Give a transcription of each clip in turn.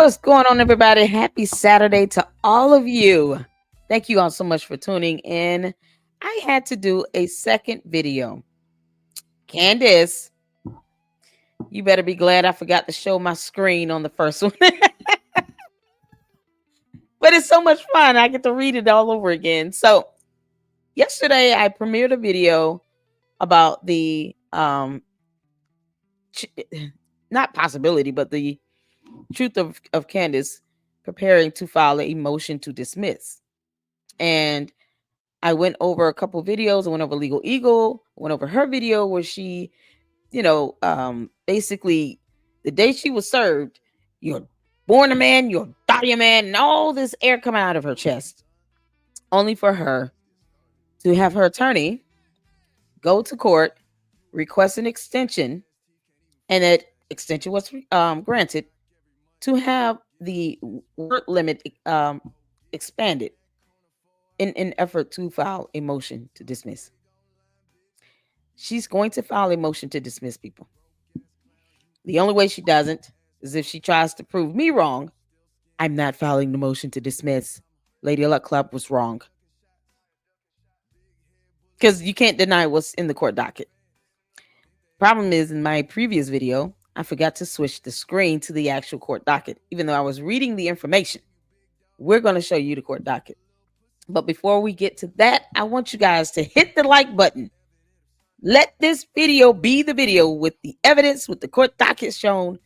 What's going on, everybody? Happy Saturday to all of you. Thank you all so much for tuning in. I had to do a second video. Candace, you better be glad I forgot to show my screen on the first one. But it's so much fun. I get to read it all over again. So, yesterday I premiered a video about the not possibility, but the truth of Candace preparing to file a motion to dismiss. And I went over a couple videos. I went over Legal Eagle, went over her video where she, basically the day she was served, you're born a man, you'll die a man, and all this air coming out of her chest, only for her to have her attorney go to court, request an extension, and that extension was granted, to have the word limit expanded in an effort to file a motion to dismiss. She's going to file a motion to dismiss, people. The only way she doesn't is if she tries to prove me wrong. I'm not filing the motion to dismiss. Lady Luck Club was wrong. Because you can't deny what's in the court docket. Problem is, in my previous video, I forgot to switch the screen to the actual court docket. Even though I was reading the information, we're going to show you the court docket. But before we get to that, I want you guys to hit the like button. Let this video be the video with the evidence, with the court docket shown,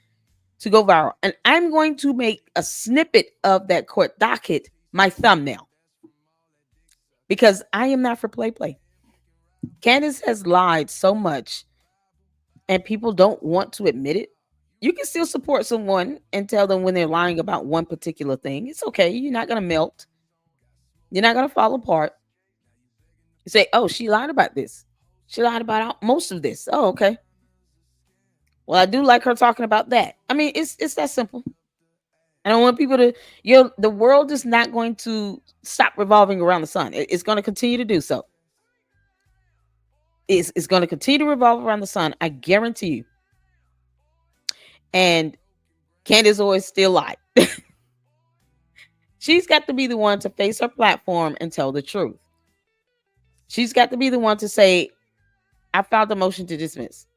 to go viral. And I'm going to make a snippet of that court docket my thumbnail. Because I am not for play. Candace has lied so much and people don't want to admit it. You can still support someone and tell them when they're lying about one particular thing. It's okay. You're not going to melt. You're not going to fall apart. You say, oh, she lied about this. She lied about most of this. Oh, okay. Well, I do like her talking about that. I mean, it's that simple. I don't want people to, the world is not going to stop revolving around the sun. It's going to continue to do so. It's going to continue to revolve around the sun. I guarantee you. And Candace always still lied. She's got to be the one to face her platform and tell the truth. She's got to be the one to say, I filed a motion to dismiss.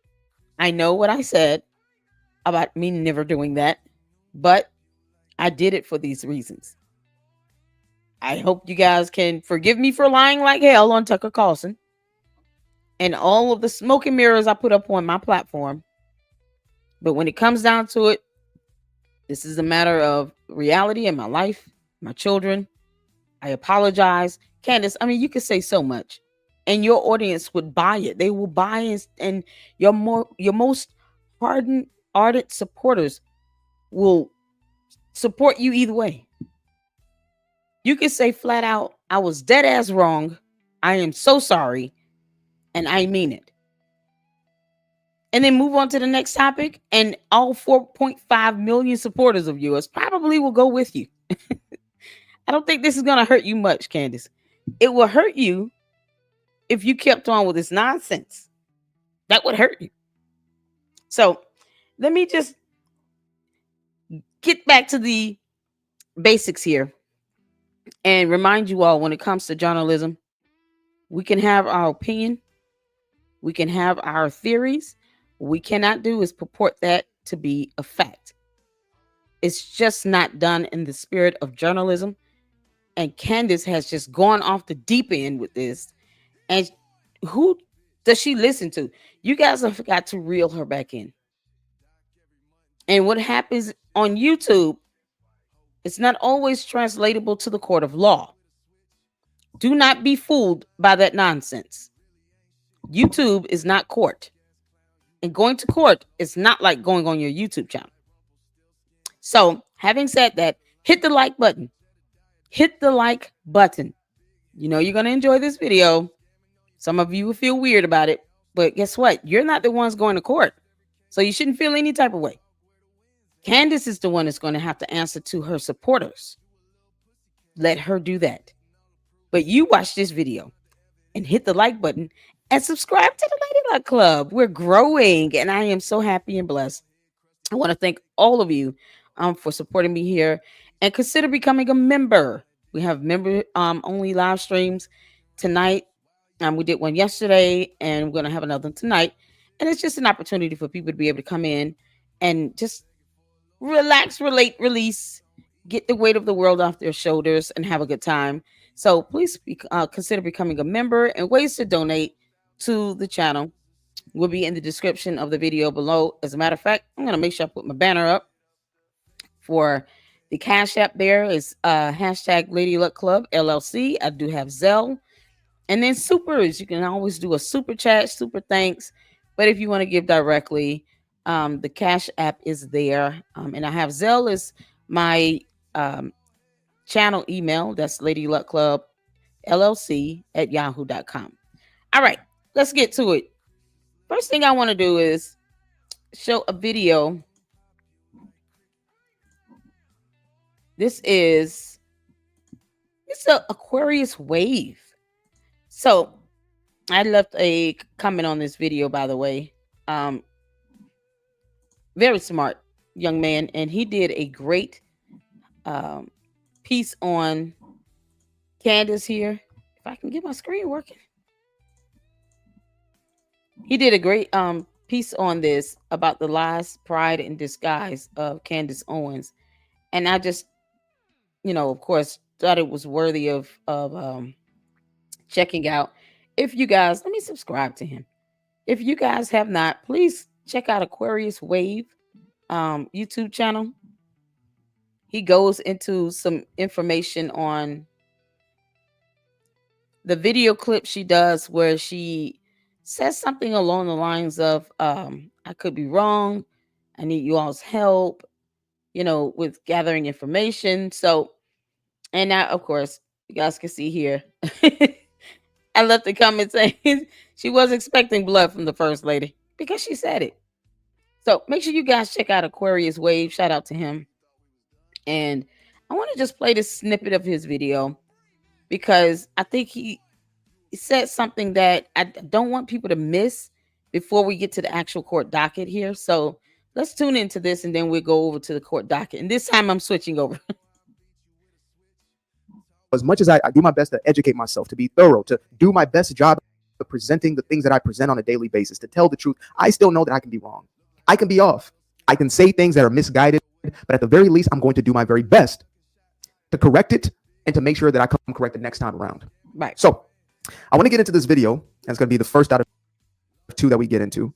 I know what I said about me never doing that, but I did it for these reasons. I hope you guys can forgive me for lying like hell on Tucker Carlson and all of the smoke and mirrors I put up on my platform. But when it comes down to it, this is a matter of reality in my life, my children. I apologize. Candace, I mean, you could say so much and your audience would buy it. They will buy it, and your most ardent supporters will support you either way. You can say flat out, I was dead ass wrong. I am so sorry. And I mean it. And then move on to the next topic. And all 4.5 million supporters of yours probably will go with you. I don't think this is going to hurt you much, Candace. It will hurt you if you kept on with this nonsense. That would hurt you. So let me just get back to the basics here and remind you all, when it comes to journalism, we can have our opinion. We can have our theories. What we cannot do is purport that to be a fact. It's just not done in the spirit of journalism. And Candace has just gone off the deep end with this. And who does she listen to? You guys have got to reel her back in. And what happens on YouTube, it's not always translatable to the court of law. Do not be fooled by that nonsense. YouTube is not court. And going to court is not like going on your YouTube channel. So, having said that, hit the like button. Hit the like button. You know you're going to enjoy this video. Some of you will feel weird about it. But guess what? You're not the ones going to court. So you shouldn't feel any type of way. Candace is the one that's going to have to answer to her supporters. Let her do that. But you watch this video and hit the like button and subscribe to the Lady Luck Club. We're growing and I am so happy and blessed. I want to thank all of you for supporting me here, and consider becoming a member. We have member only live streams tonight. We did one yesterday, and we're going to have another tonight. And it's just an opportunity for people to be able to come in and just relax, relate, release, get the weight of the world off their shoulders, and have a good time. So please consider becoming a member, and ways to donate to the channel will be in the description of the video below. As a matter of fact, I'm going to make sure I put my banner up for the Cash App. There is hashtag LadyLuckClubLLC. I do have Zelle. And then supers, you can always do a super chat, super thanks. But if you want to give directly, the Cash App is there. And I have Zelle is my channel email. That's LadyLuckClubLLC@yahoo.com. All right, let's get to it. First thing I want to do is show a video. This is, it's an Aquarius wave. So I left a comment on this video, by the way. Very smart young man, and he did a great piece on Candace here. If I can get my screen working. He did a great piece on this about the lies, pride, and disguise of Candace Owens. And I just, of course, thought it was worthy of checking out. If you guys, let me subscribe to him. If you guys have not, please check out Aquarius Wave YouTube channel. He goes into some information on the video clip she does where she says something along the lines of, I could be wrong. I need you all's help, with gathering information. So, and now, of course, you guys can see here. I left a comment saying she was expecting blood from the first lady because she said it. So make sure you guys check out Aquarius Wave. Shout out to him. And I want to just play this snippet of his video because I think he said something that I don't want people to miss before we get to the actual court docket here. So let's tune into this and then we'll go over to the court docket. And this time I'm switching over. As much as I do my best to educate myself, to be thorough, to do my best job of presenting the things that I present on a daily basis, to tell the truth, I still know that I can be wrong. I can be off. I can say things that are misguided, but at the very least, I'm going to do my very best to correct it and to make sure that I come correct the next time around. Right. So I want to get into this video, and it's going to be the first out of two that we get into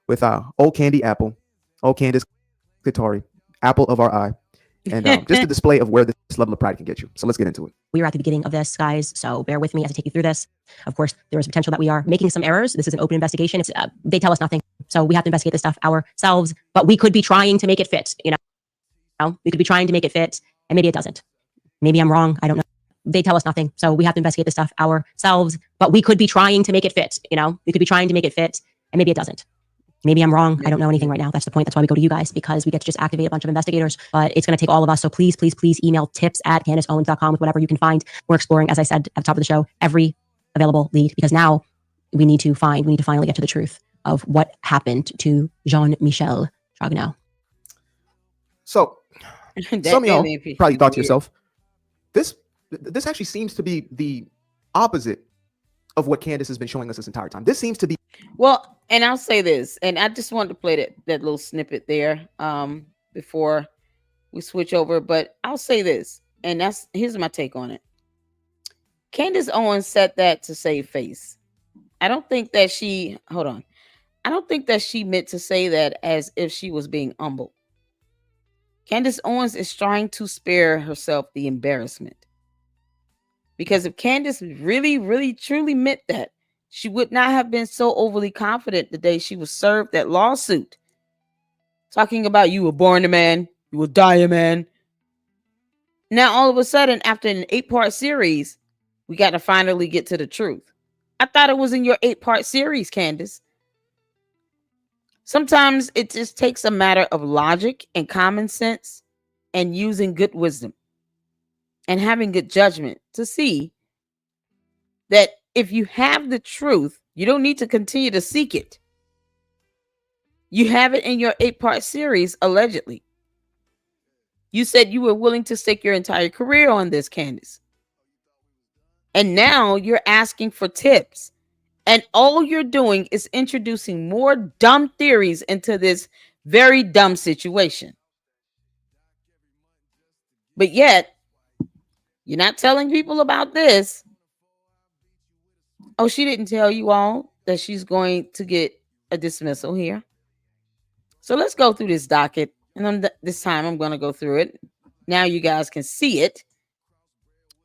with old Candy Apple, old Candace Owens, apple of our eye. And just a display of where this level of pride can get you. So let's get into it. We are at the beginning of this, guys, so bear with me as I take you through this. Of course, there is a potential that we are making some errors. This is an open investigation. It's they tell us nothing, so we have to investigate this stuff ourselves. But we could be trying to make it fit. We could be trying to make it fit, and maybe it doesn't. Maybe I'm wrong. I don't know. They tell us nothing, so we have to investigate this stuff ourselves. But we could be trying to make it fit. We could be trying to make it fit, and maybe it doesn't. Maybe I'm wrong. I don't know anything right now. That's the point. That's why we go to you guys, because we get to just activate a bunch of investigators. But it's going to take all of us. So please, please, please email tips@CandaceOwens.com with whatever you can find. We're exploring, as I said at the top of the show, every available lead, because now we need to finally get to the truth of what happened to Jean-Michel Dragnel. So some of y'all probably thought to yourself, this actually seems to be the opposite of what Candace has been showing us this entire time. This seems to be. Well, and I'll say this, and I just wanted to play that little snippet there before we switch over, but I'll say this, and here's my take on it. Candace Owens said that to save face. I don't think that she meant to say that as if she was being humble. Candace Owens is trying to spare herself the embarrassment. Because if Candace really, really, truly meant that, she would not have been so overly confident the day she was served that lawsuit. Talking about you were born a man, you will die a man. Now, all of a sudden, after an 8-part series, we got to finally get to the truth. I thought it was in your 8-part series, Candace. Sometimes it just takes a matter of logic and common sense and using good wisdom and having good judgment to see that if you have the truth, you don't need to continue to seek it. You have it in your 8-part series, allegedly. You said you were willing to stake your entire career on this, Candace. And now you're asking for tips. And all you're doing is introducing more dumb theories into this very dumb situation. But yet, you're not telling people about this. Oh, she didn't tell you all that she's going to get a dismissal here. So let's go through this docket. And this time I'm going to go through it. Now you guys can see it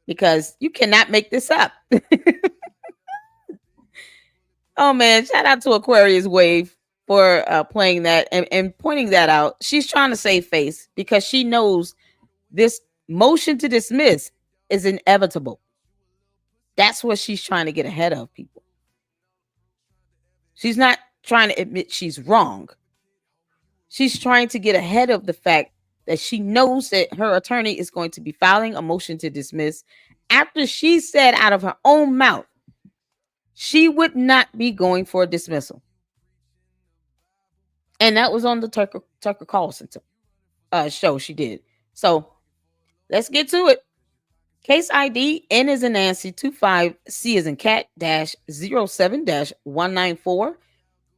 because you cannot make this up. Oh, man. Shout out to Aquarius Wave for playing that and pointing that out. She's trying to save face because she knows this motion to dismiss is inevitable. That's what she's trying to get ahead of, people. She's not trying to admit she's wrong. She's trying to get ahead of the fact that she knows that her attorney is going to be filing a motion to dismiss after she said out of her own mouth she would not be going for a dismissal. And that was on the Tucker Carlson show she did. So let's get to it. Case ID N as in Nancy 25 C as in cat -07 -194.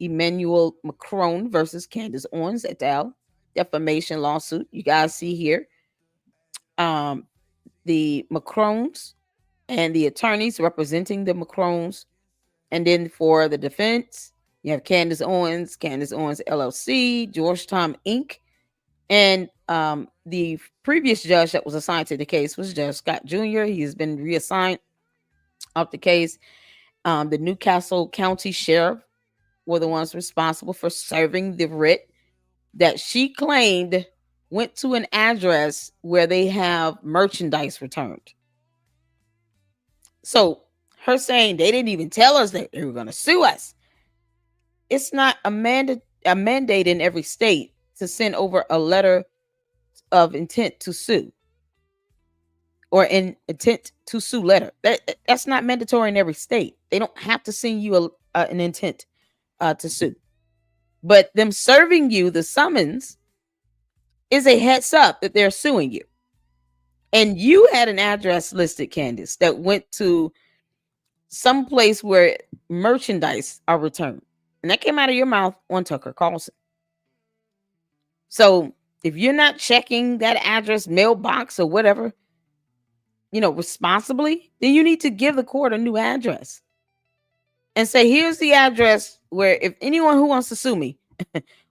Emmanuel Macron versus Candace Owens et al. Defamation lawsuit. You guys see here the Macrons and the attorneys representing the Macrons. And then for the defense, you have Candace Owens LLC, Georgetown Inc. And the previous judge that was assigned to the case was Judge Scott Jr. He has been reassigned of the case. The Newcastle County Sheriff were the ones responsible for serving the writ that she claimed went to an address where they have merchandise returned. So her saying they didn't even tell us that they were going to sue us. It's not a mandate in every state to send over a letter of intent to sue or an intent to sue letter. That's not mandatory in every state. They don't have to send you an intent to sue. But them serving you the summons is a heads up that they're suing you. And you had an address listed, Candace, that went to some place where merchandise are returned. And that came out of your mouth on Tucker Carlson. So if you're not checking that address, mailbox, or whatever, responsibly, then you need to give the court a new address and say, here's the address where if anyone who wants to sue me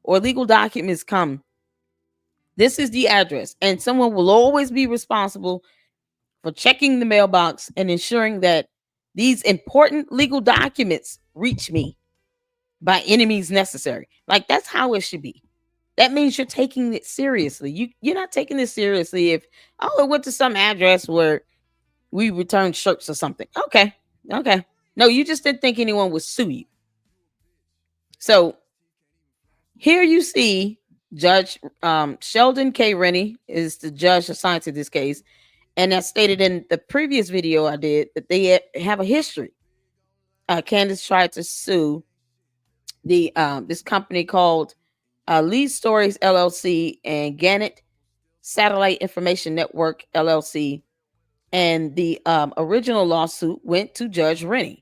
or legal documents come, this is the address. And someone will always be responsible for checking the mailbox and ensuring that these important legal documents reach me by any means necessary. Like, that's how it should be. That means you're taking it seriously. You're not taking this seriously if, it went to some address where we returned shirts or something. Okay. No, you just didn't think anyone would sue you. So here you see Judge Sheldon K. Rennie is the judge assigned to this case. And as stated in the previous video I did, that they have a history. Candace tried to sue this company called Lead Stories LLC and Gannett Satellite Information Network LLC. And the original lawsuit went to Judge Rennie.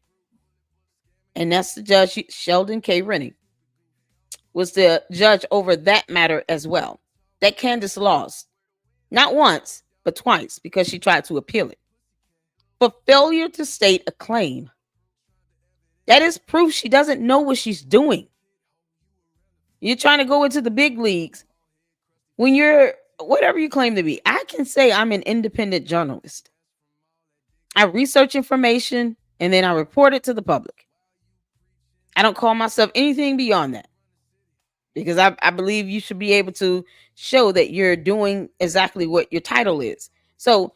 And that's the judge, Sheldon K. Rennie, was the judge over that matter as well. That Candace lost. Not once, but twice, because she tried to appeal it. For failure to state a claim. That is proof she doesn't know what she's doing. You're trying to go into the big leagues when you're whatever you claim to be. I can say I'm an independent journalist. I research information and then I report it to the public. I don't call myself anything beyond that because I believe you should be able to show that you're doing exactly what your title is. So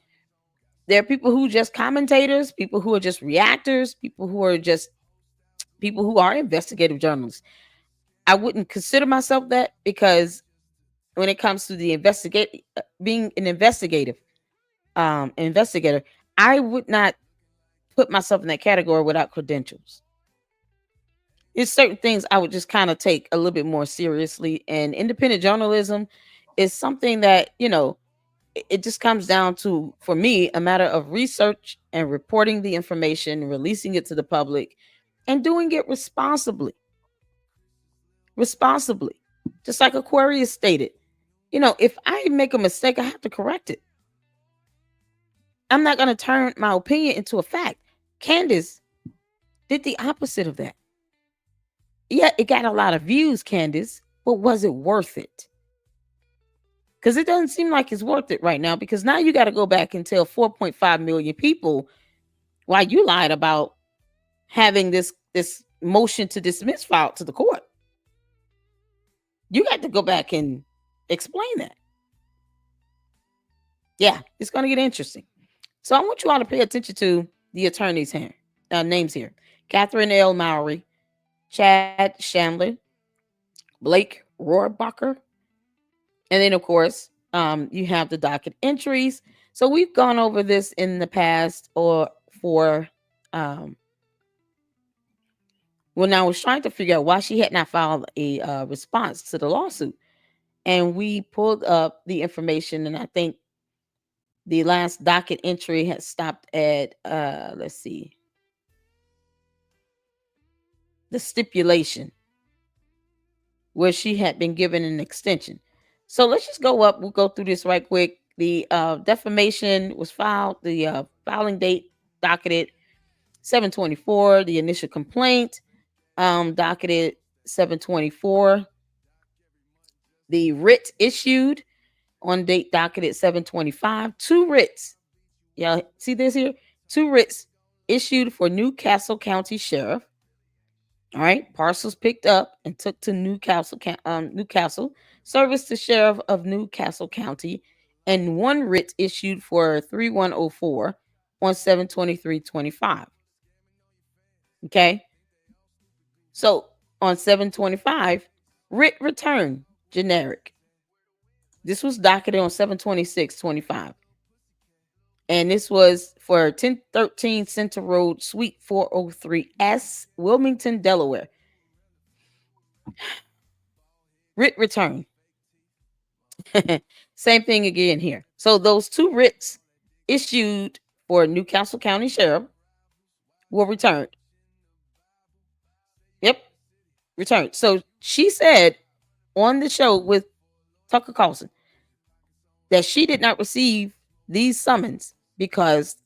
there are people who are just commentators, people who are just reactors, people who are investigative journalists. I wouldn't consider myself that because when it comes to the being an investigator, I would not put myself in that category without credentials. It's certain things I would just kind of take a little bit more seriously. And independent journalism is something that, it just comes down to, for me, a matter of research and reporting the information, releasing it to the public, and doing it responsibly. Responsibly. Just like Aquarius stated, if I make a mistake, I have to correct it. I'm not going to turn my opinion into a fact. Candace did the opposite of that. Yeah, it got a lot of views, Candace, but was it worth it? Because it doesn't seem like it's worth it right now, because now you got to go back and tell 4.5 million people why you lied about having this motion to dismiss filed to the court. You got to go back and explain that. Yeah, it's going to get interesting. So I want you all to pay attention to the attorneys here, names here: Catherine L. Mowry, Chad Chandler, Blake Rohrbacher, and then of course you have the docket entries. So we've gone over this in the past, or for when I was trying to figure out why she had not filed a response to the lawsuit, and we pulled up the information, and I think the last docket entry had stopped at let's see, the stipulation, where she had been given an extension. So let's just go up. We'll go through this right quick. The defamation was filed. The filing date docketed 7/24. The initial complaint docketed 7/24. The writ issued on date docketed 7/25. Two writs. Y'all see this here? Two writs issued for Newcastle County Sheriff. All right, parcels picked up and took to Newcastle, service to Sheriff of Newcastle County, and one writ issued for 3104 on 7/23/25. Okay, so on 7/25, writ return generic. This was docketed on 7/26/25. And this was for 1013 Center Road, Suite 403S, Wilmington, Delaware. Writ return. Same thing again here. So those two writs issued for Newcastle County Sheriff were returned. Yep, returned. So she said on the show with Tucker Carlson that she did not receive these summons because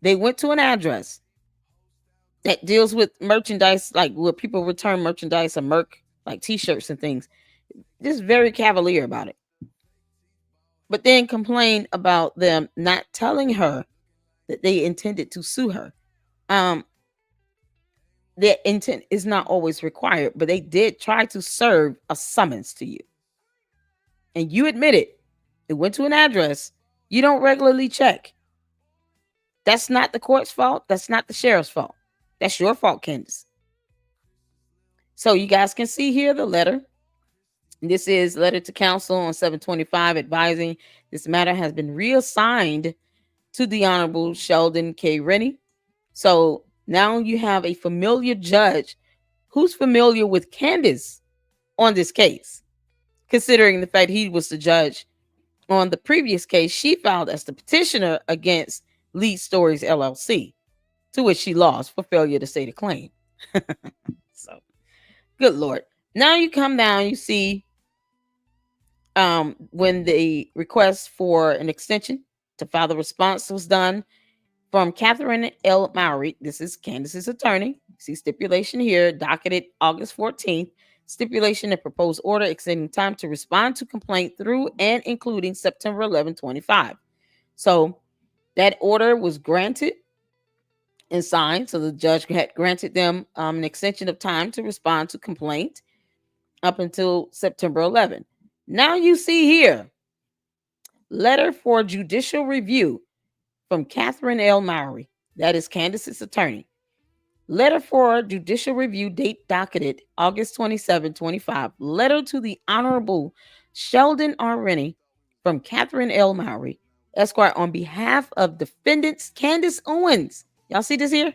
they went to an address that deals with merchandise, like where people return merchandise or merc, like t-shirts and things. Just very cavalier about it. But then complain about them not telling her that they intended to sue her. Their intent is not always required, but they did try to serve a summons to you. And you admit it. It went to an address you don't regularly check. That's not the court's fault. That's not the sheriff's fault. That's your fault, Candace. So you guys can see here the letter. This is letter to counsel on 7/25, advising this matter has been reassigned to the Honorable Sheldon K. Rennie. So now you have a familiar judge who's familiar with Candace on this case, considering the fact he was the judge on the previous case she filed as the petitioner against Lead Stories LLC, to which she lost for failure to state a claim. So, good Lord. Now you come down, you see when the request for an extension to file the response was done from Catherine L. Mowry. This is Candace's attorney. See stipulation here, docketed August 14th. Stipulation and proposed order extending time to respond to complaint through and including September 11, 25. So that order was granted and signed. So the judge had granted them an extension of time to respond to complaint up until September 11. Now you see here, letter for judicial review from Catherine L. Mowry. That is Candace's attorney. Letter for judicial review, date docketed August 27, 25. Letter to the Honorable Sheldon R. Rennie from Catherine L. Mowry, Esquire, on behalf of defendants Candace Owens. Y'all see this here?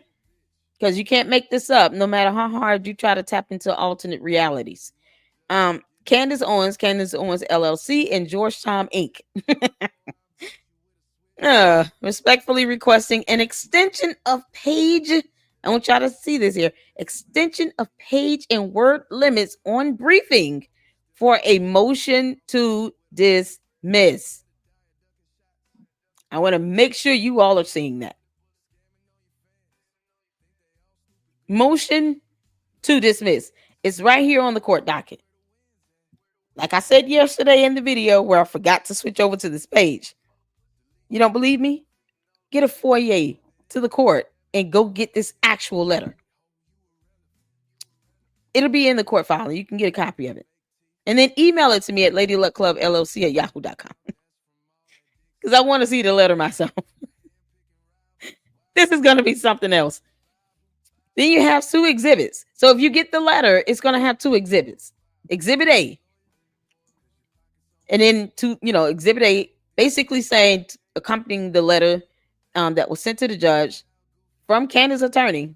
Because you can't make this up, no matter how hard you try to tap into alternate realities. Candace Owens LLC, and Georgetown Inc. Respectfully requesting an extension of page. I want y'all to see this here. Extension of page and word limits on briefing for a motion to dismiss. I want to make sure you all are seeing that. Motion to dismiss. It's right here on the court docket. Like I said yesterday in the video where I forgot to switch over to this page. You don't believe me? Get a foyer to the court and go get this actual letter. It'll be in the court file. You can get a copy of it. And then email it to me at LadyLuckClubLLC at yahoo.com. Because I want to see the letter myself. This is going to be something else. Then you have 2 exhibits. So if you get the letter, it's going to have 2 exhibits. Exhibit A. And then Exhibit A basically saying, accompanying the letter that was sent to the judge from Candace's attorney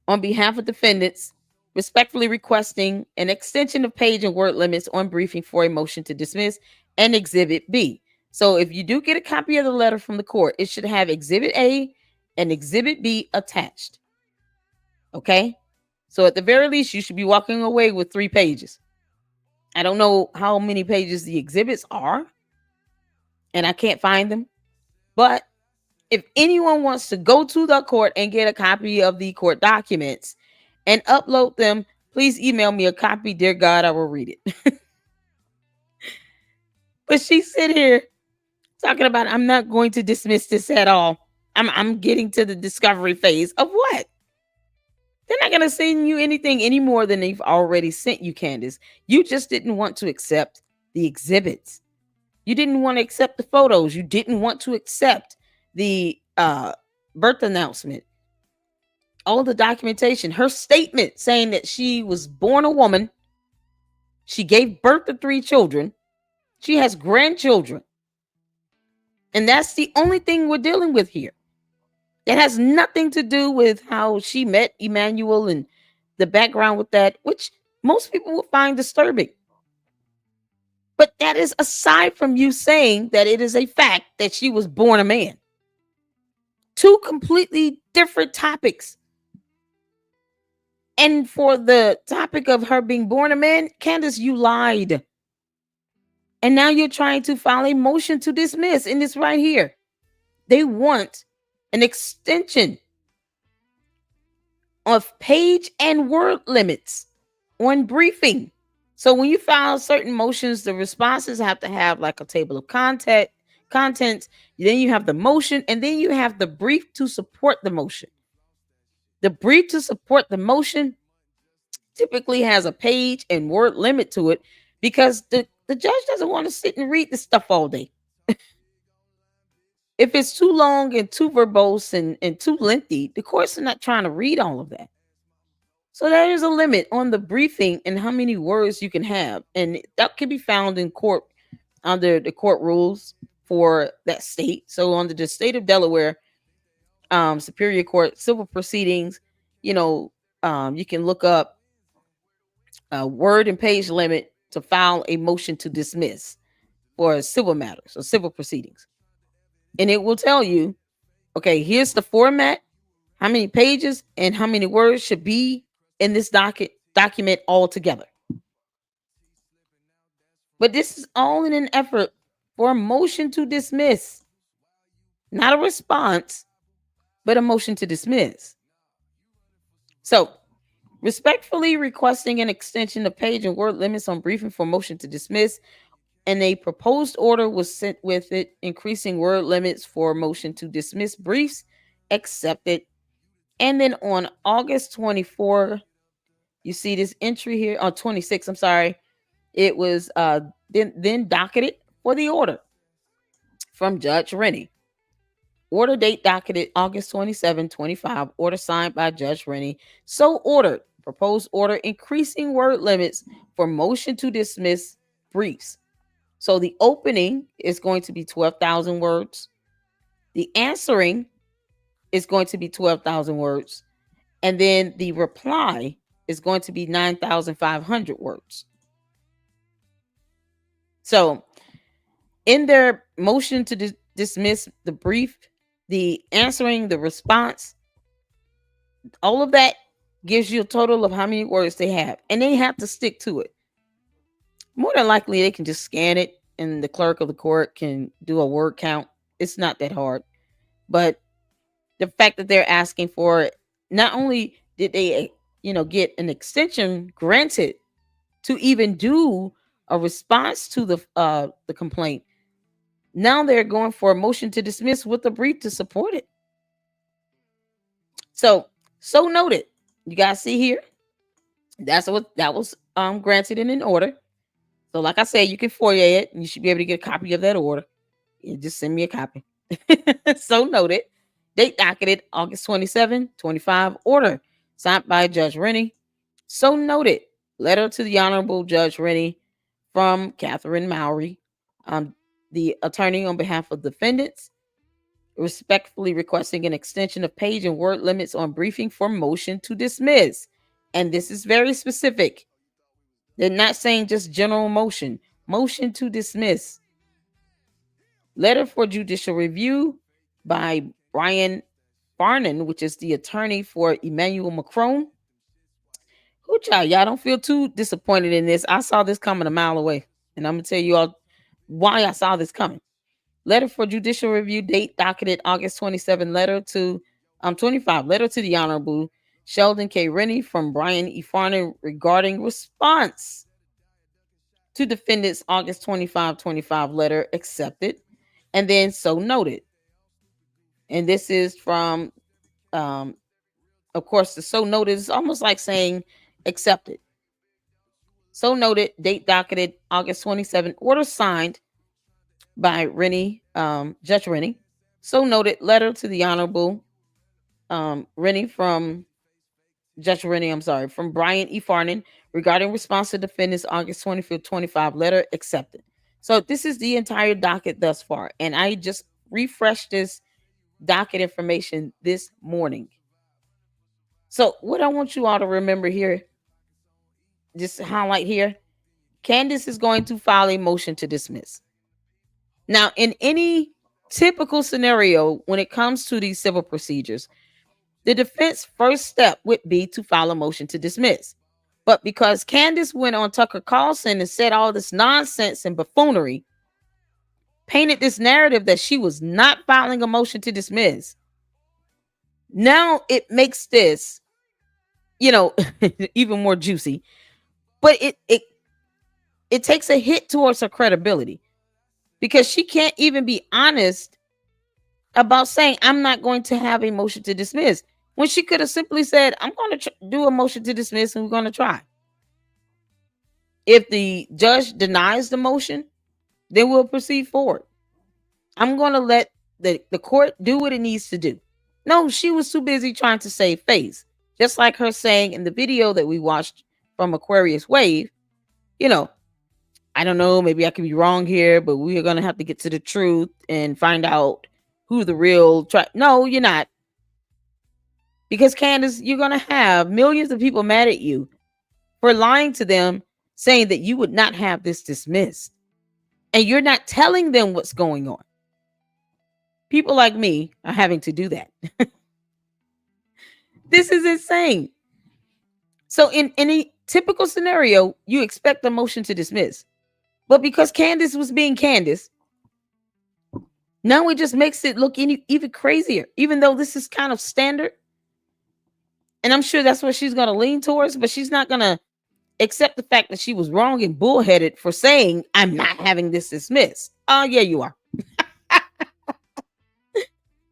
on behalf of defendants, respectfully requesting an extension of page and word limits on briefing for a motion to dismiss, and Exhibit B. So if you do get a copy of the letter from the court, it should have Exhibit A and Exhibit B attached. Okay? So at the very least, you should be walking away with 3 pages. I don't know how many pages the exhibits are, and I can't find them. But if anyone wants to go to the court and get a copy of the court documents and upload them, please email me a copy. Dear God, I will read it. But she sit here talking about, I'm not going to dismiss this at all. I'm getting to the discovery phase of what? They're not going to send you anything any more than they've already sent you, Candace. You just didn't want to accept the exhibits. You didn't want to accept the photos. You didn't want to accept the birth announcement. All the documentation. Her statement saying that she was born a woman. She gave birth to 3 children. She has grandchildren. And that's the only thing we're dealing with here. It has nothing to do with how she met Emmanuel and the background with that, which most people will find disturbing. But that is aside from you saying that it is a fact that she was born a man. 2 completely different topics. And for the topic of her being born a man, Candace, you lied. And now you're trying to file a motion to dismiss in this right here. They want an extension of page and word limits on briefing. So when you file certain motions, the responses have to have like a table of contents. Then you have the motion, and then you have the brief to support the motion. The brief to support the motion typically has a page and word limit to it because the judge doesn't want to sit and read this stuff all day. If it's too long and too verbose and too lengthy, the courts are not trying to read all of that. So there is a limit on the briefing and how many words you can have. And that can be found in court under the court rules for that state. So under the state of Delaware, Superior Court civil proceedings, you can look up a word and page limit to file a motion to dismiss for civil matters or civil proceedings. And it will tell you, okay, here's the format, how many pages and how many words should be in this document altogether. But this is all in an effort for a motion to dismiss, not a response, but a motion to dismiss. So, respectfully requesting an extension of page and word limits on briefing for motion to dismiss, and a proposed order was sent with it, increasing word limits for motion to dismiss briefs, accepted. And then on August 24, you see this entry here, on 26, I'm sorry, it was then docketed for the order from Judge Rennie. Order date docketed August 27, 25. Order signed by Judge Rennie. So ordered. Proposed order increasing word limits for motion to dismiss briefs. So the opening is going to be 12,000 words. The answering is going to be 12,000 words. And then the reply is going to be 9,500 words. So in their motion to dismiss, the brief, the answering, the response, all of that gives you a total of how many words they have, and they have to stick to it. More than likely, they can just scan it, and the clerk of the court can do a word count. It's not that hard. But the fact that they're asking for it, not only did they, get an extension granted to even do a response to the complaint, now they're going for a motion to dismiss with a brief to support it. So noted. You guys see here, that was granted in an order. So like I said, you can FOIA it, and you should be able to get a copy of that order. You just send me a copy. So noted. Date docketed August 27, 25. Order signed by Judge Rennie. So noted. Letter to the Honorable Judge Rennie from Catherine Mowry, the attorney on behalf of defendants, respectfully requesting an extension of page and word limits on briefing for motion to dismiss. And this is very specific. They're not saying just general motion. Motion to dismiss. Letter for judicial review by Brian Farnan, which is the attorney for Emmanuel Macron. Y'all don't feel too disappointed in this. I saw this coming a mile away, and I'm going to tell you all why I saw this coming. Letter for judicial review, date docketed August 27, letter to 25. Letter to the Honorable Sheldon K. Rennie from Brian E. Farnan regarding response to defendant's August 25 letter accepted, and then so noted. And this is from, of course, the so noted is almost like saying accepted. So noted, date docketed August 27, order signed by Rennie, Judge Rennie. So noted, letter to the Honorable Rennie from Judge Rennie, from Brian E. Farnan regarding response to defendant's August 25th, 25 letter accepted. So this is the entire docket thus far. And I just refreshed this docket information this morning. So what I want you all to remember here, just highlight here, Candace is going to file a motion to dismiss. Now, in any typical scenario, when it comes to these civil procedures, the defense first step would be to file a motion to dismiss. But because Candace went on Tucker Carlson and said all this nonsense and buffoonery, painted this narrative that she was not filing a motion to dismiss, now it makes this, even more juicy. But it takes a hit towards her credibility, because she can't even be honest about saying, I'm not going to have a motion to dismiss, when she could have simply said, I'm going to do a motion to dismiss and we're going to try. If the judge denies the motion, then we'll proceed forward. I'm going to let the court do what it needs to do. No, she was too busy trying to save face. Just like her saying in the video that we watched from Aquarius Wave, I don't know, maybe I could be wrong here, but we are going to have to get to the truth and find out who the real No, you're not. Because Candace, you're going to have millions of people mad at you for lying to them, saying that you would not have this dismissed. And you're not telling them what's going on. People like me are having to do that. This is insane. So in any typical scenario, you expect a motion to dismiss. But because Candace was being Candace, now it just makes it look even crazier, even though this is kind of standard. And I'm sure that's what she's going to lean towards, but she's not going to accept the fact that she was wrong and bullheaded for saying, I'm not having this dismissed. Oh, yeah, you are.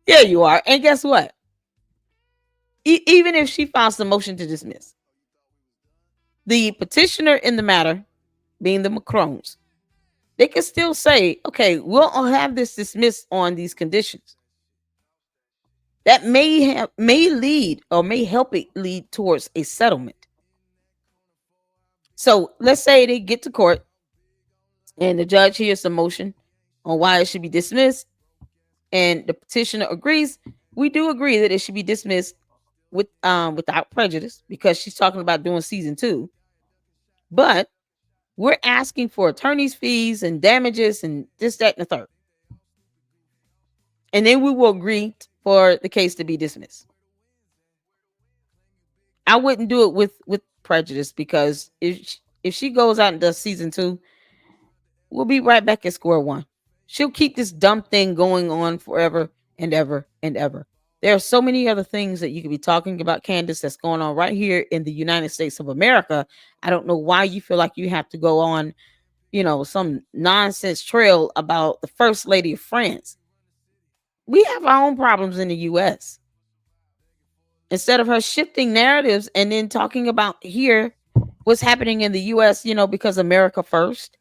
Yeah, you are. And guess what? Even if she files the motion to dismiss, the petitioner in the matter, being the Macrons, they can still say, okay, we'll have this dismissed on these conditions. That may lead or may help it lead towards a settlement. So let's say they get to court and the judge hears the motion on why it should be dismissed, and the petitioner agrees. We do agree that it should be dismissed without prejudice, because she's talking about doing season 2. But we're asking for attorney's fees and damages and this, that, and the third. and then we will agree for the case to be dismissed. I wouldn't do it with prejudice, because if she goes out and does season 2, we'll be right back at square one. She'll keep this dumb thing going on forever and ever and ever. There are so many other things that you could be talking about, Candace, that's going on right here in the United States of America. I don't know why you feel like you have to go on, some nonsense trail about the First Lady of France. We have our own problems in the US. Instead of her shifting narratives and then talking about here what's happening in the US, because America first.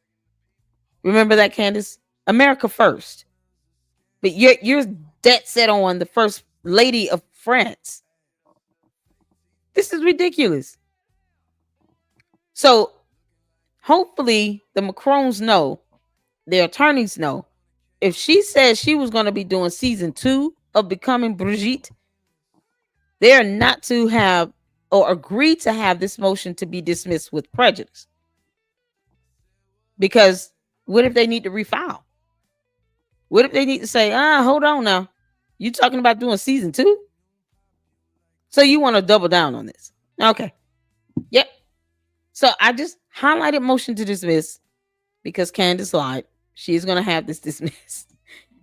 Remember that, Candace? America first. But you're dead set on the First Lady of France. This is ridiculous. So hopefully the Macrons know, their attorneys know, if she says she was going to be doing season 2 of Becoming Brigitte, they're not to have or agree to have this motion to be dismissed with prejudice. Because what if they need to refile? What if they need to say, hold on now, you talking about doing season 2? So you want to double down on this? Okay. Yep. So I just highlighted motion to dismiss because Candace lied. She's going to have this dismissed.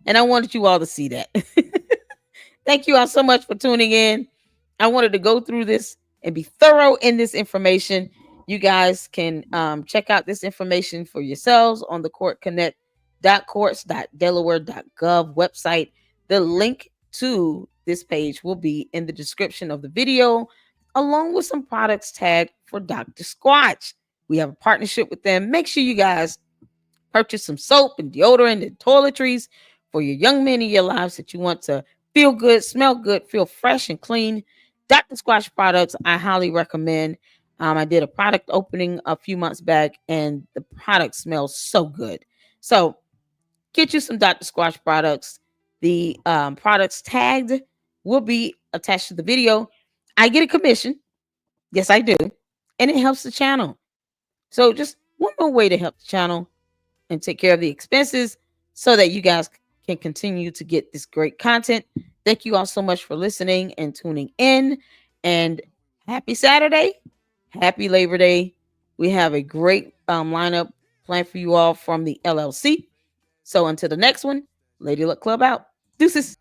And I wanted you all to see that. Thank you all so much for tuning in. I wanted to go through this and be thorough in this information. You guys can check out this information for yourselves on the courtconnect.courts.delaware.gov website. The link to this page will be in the description of the video, along with some products tagged for Dr. Squatch. We have a partnership with them. Make sure you guys purchase some soap and deodorant and toiletries for your young men in your lives that you want to feel good, smell good, feel fresh and clean. Dr. Squatch products, I highly recommend. I did a product opening a few months back, and the product smells so good. So get you some Dr. Squatch products. The products tagged will be attached to the video. I get a commission. Yes, I do. And it helps the channel. So just one more way to help the channel and take care of the expenses so that you guys can continue to get this great content. Thank you all so much for listening and tuning in. And happy Saturday. Happy Labor Day. We have a great lineup planned for you all from the LLC. So until the next one, Lady Luck Club out. Deuces.